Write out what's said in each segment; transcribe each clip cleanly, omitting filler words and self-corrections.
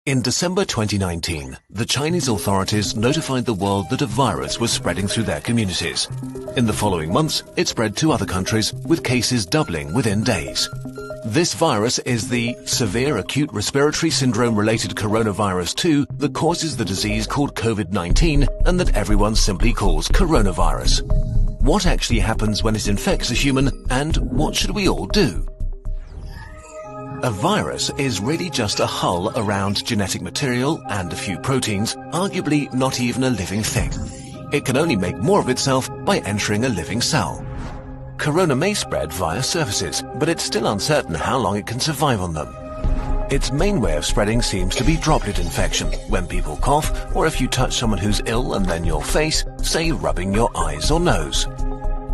In December 2019, the Chinese authorities notified the world that a virus was spreading through their communities. In the following months, it spread to other countries, with cases doubling within days. This virus is the severe acute respiratory syndrome-related coronavirus 2 that causes the disease called COVID-19 and that everyone simply calls coronavirus. What actually happens when it infects a human, and what should we all do? A virus is really just a hull around genetic material and a few proteins, arguably not even a living thing. It can only make more of itself by entering a living cell. Corona may spread via surfaces, but it's still uncertain how long it can survive on them. Its main way of spreading seems to be droplet infection, when people cough, or if you touch someone who's ill and then your face, say rubbing your eyes or nose.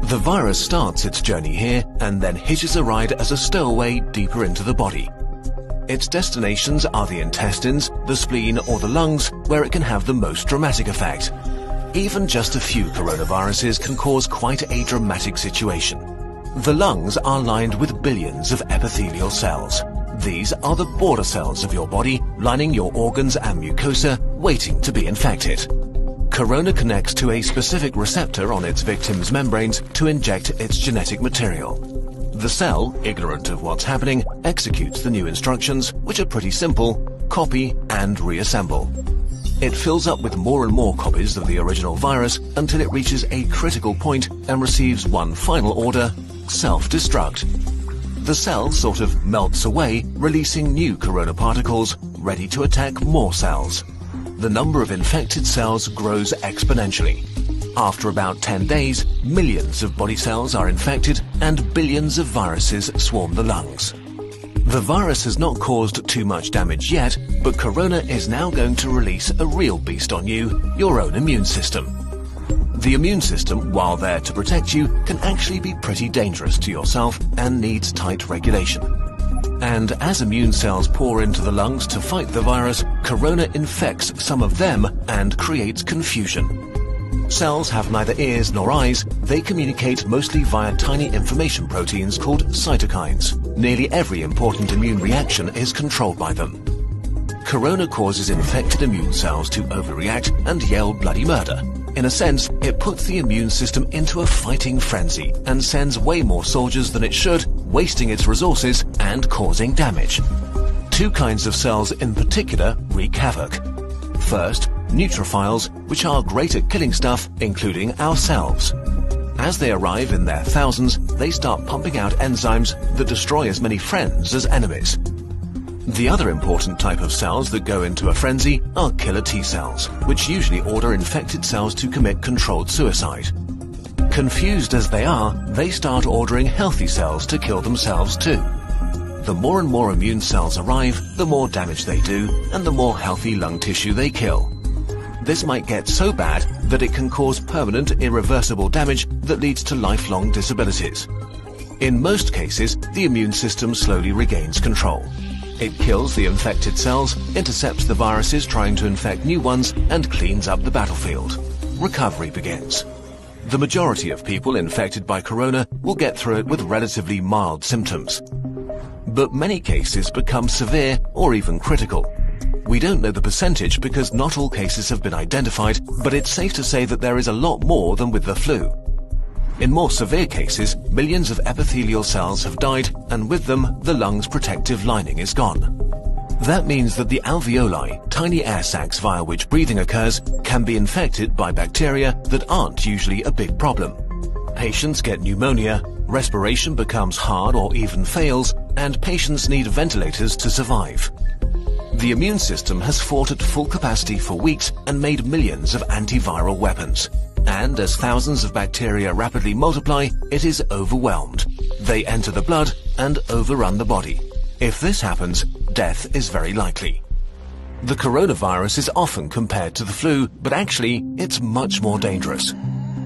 The virus starts its journey here and then hitches a ride as a stowaway deeper into the body. Its destinations are the intestines, the spleen or the lungs, where it can have the most dramatic effect. Even just a few coronaviruses can cause quite a dramatic situation. The lungs are lined with billions of epithelial cells. These are the border cells of your body, lining your organs and mucosa, waiting to be infected. Corona connects to a specific receptor on its victim's membranes to inject its genetic material. The cell, ignorant of what's happening, executes the new instructions, which are pretty simple: copy and reassemble. It fills up with more and more copies of the original virus until it reaches a critical point and receives one final order: self-destruct. The cell sort of melts away, releasing new corona particles, ready to attack more cells. The number of infected cells grows exponentially. After about 10 days, millions of body cells are infected and billions of viruses swarm the lungs. The virus has not caused too much damage yet, but Corona is now going to release a real beast on you, your own immune system. The immune system, while there to protect you, can actually be pretty dangerous to yourself and needs tight regulation. And as immune cells pour into the lungs to fight the virus, Corona infects some of them and creates confusion. Cells have neither ears nor eyes. They communicate mostly via tiny information proteins called cytokines. Nearly every important immune reaction is controlled by them. Corona causes infected immune cells to overreact and yell bloody murder. In a sense, it puts the immune system into a fighting frenzy and sends way more soldiers than it should, wasting its resources and causing damage. Two kinds of cells in particular wreak havoc. First, neutrophils, which are great at killing stuff, including ourselves. As they arrive in their thousands, they start pumping out enzymes that destroy as many friends as enemies. The other important type of cells that go into a frenzy are killer T cells, which usually order infected cells to commit controlled suicide. Confused as they are, they start ordering healthy cells to kill themselves too. The more and more immune cells arrive, the more damage they do, and the more healthy lung tissue they kill. This might get so bad that it can cause permanent, irreversible damage that leads to lifelong disabilities. In most cases, the immune system slowly regains control. It kills the infected cells, intercepts the viruses trying to infect new ones, and cleans up the battlefield. Recovery begins. The majority of people infected by corona will get through it with relatively mild symptoms. But many cases become severe or even critical. We don't know the percentage because not all cases have been identified, but it's safe to say that there is a lot more than with the flu. In more severe cases, millions of epithelial cells have died, and with them, the lung's protective lining is gone. That means that the alveoli, tiny air sacs via which breathing occurs, can be infected by bacteria that aren't usually a big problem. Patients get pneumonia, respiration becomes hard or even fails, and patients need ventilators to survive. The immune system has fought at full capacity for weeks and made millions of antiviral weapons. And as thousands of bacteria rapidly multiply, it is overwhelmed. They enter the blood and overrun the body. If this happens, death is very likely. The coronavirus is often compared to the flu, but actually, it's much more dangerous.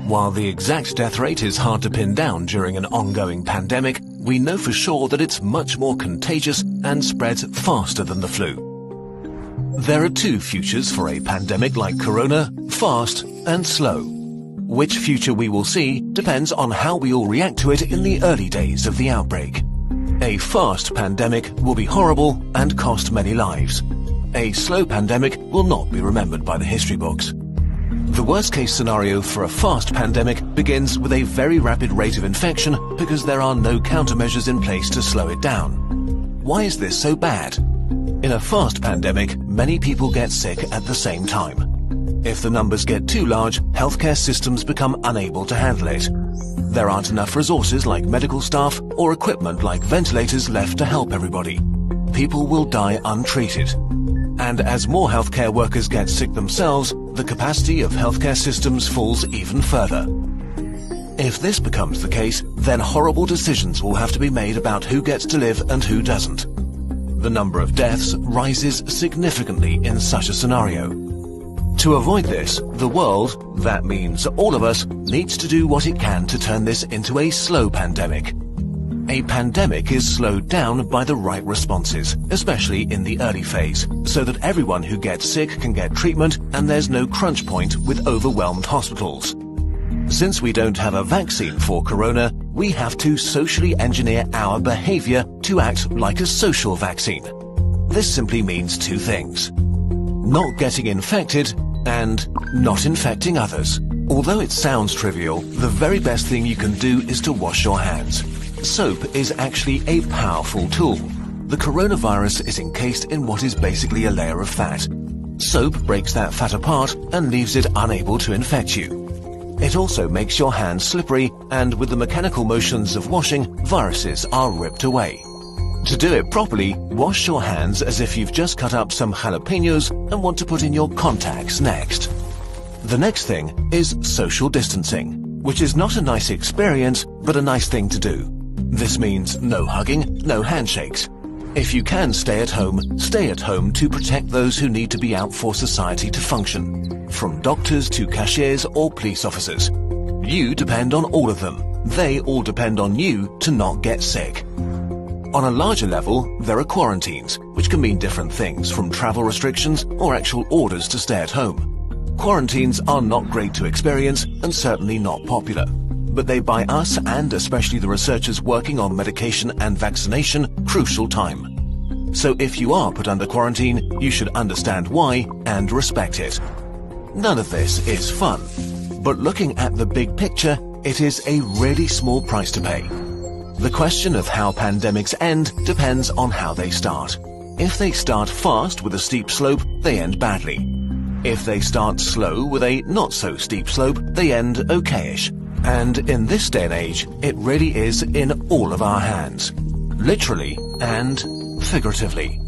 While the exact death rate is hard to pin down during an ongoing pandemic, we know for sure that it's much more contagious and spreads faster than the flu. There are two futures for a pandemic like corona: fast and slow. Which future we will see depends on how we all react to it in the early days of the outbreak. A fast pandemic will be horrible and cost many lives. A slow pandemic will not be remembered by the history books. The worst-case scenario for a fast pandemic begins with a very rapid rate of infection because there are no countermeasures in place to slow it down. Why is this so bad? In a fast pandemic, many people get sick at the same time. If the numbers get too large, healthcare systems become unable to handle it. There aren't enough resources like medical staff or equipment like ventilators left to help everybody. People will die untreated. And as more healthcare workers get sick themselves, the capacity of healthcare systems falls even further. If this becomes the case, then horrible decisions will have to be made about who gets to live and who doesn't. The number of deaths rises significantly in such a scenario. To avoid this, the world, that means all of us, needs to do what it can to turn this into a slow pandemic. A pandemic is slowed down by the right responses, especially in the early phase, so that everyone who gets sick can get treatment and there's no crunch point with overwhelmed hospitals. Since we don't have a vaccine for corona, we have to socially engineer our behavior to act like a social vaccine. This simply means two things: not getting infected and not infecting others. Although it sounds trivial, the very best thing you can do is to wash your hands. Soap is actually a powerful tool. The coronavirus is encased in what is basically a layer of fat. Soap breaks that fat apart and leaves it unable to infect you. It also makes your hands slippery, and with the mechanical motions of washing, viruses are ripped away. To do it properly, wash your hands as if you've just cut up some jalapenos and want to put in your contacts next. The next thing is social distancing, which is not a nice experience, but a nice thing to do. This means no hugging, no handshakes. If you can stay at home to protect those who need to be out for society to function, from doctors to cashiers or police officers. You depend on all of them. They all depend on you to not get sick. On a larger level, there are quarantines, which can mean different things, from travel restrictions or actual orders to stay at home. Quarantines are not great to experience and certainly not popular, but they buy us, and especially the researchers working on medication and vaccination, crucial time. So if you are put under quarantine, you should understand why and respect it. None of this is fun, but looking at the big picture, it is a really small price to pay. The question of how pandemics end depends on how they start. If they start fast with a steep slope, they end badly. If they start slow with a not-so-steep slope, they end okayish. And in this day and age, it really is in all of our hands, literally and figuratively.